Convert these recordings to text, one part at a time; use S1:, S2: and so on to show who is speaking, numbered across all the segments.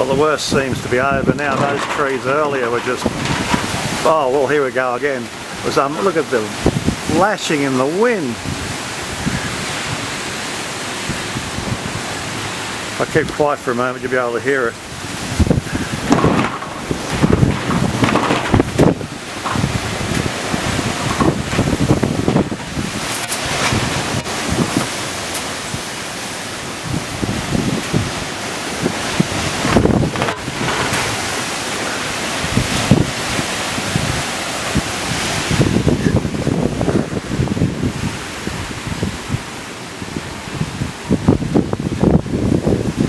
S1: Well, the worst seems to be over now. Those trees earlier were just, oh well, here we go again. It was, look at the lashing in the wind. If I keep quiet for a moment, you'll be able to hear it.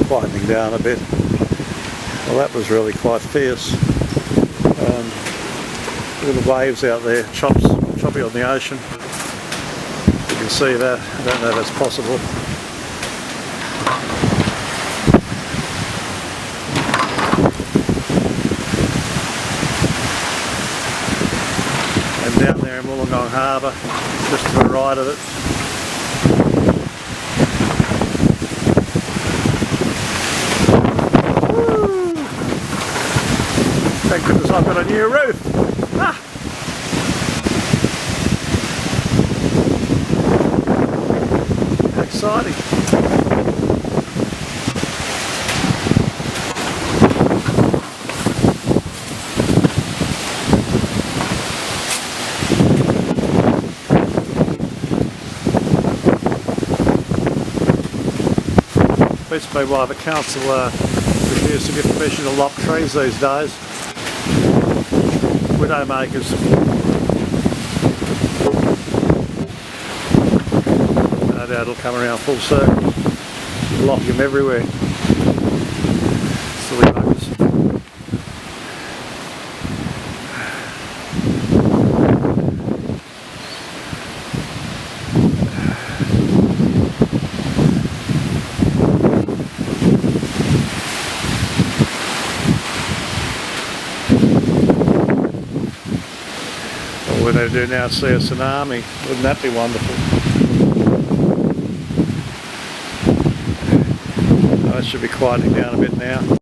S1: Quietening down a bit. Well, that was really quite fierce. Little waves out there, choppy on the ocean. You can see that. I don't know if that's possible. And down there in Wollongong Harbour, just to the right of it. Thank goodness I've got a new roof. Ah. Exciting. Beats me why the council refuse to give permission to lop trees these days. Widowmakers. No doubt it'll come around full circle. Lop them everywhere. Silly buggers. What they do now, see a tsunami. Wouldn't that be wonderful? Oh, it should be quieting down a bit now.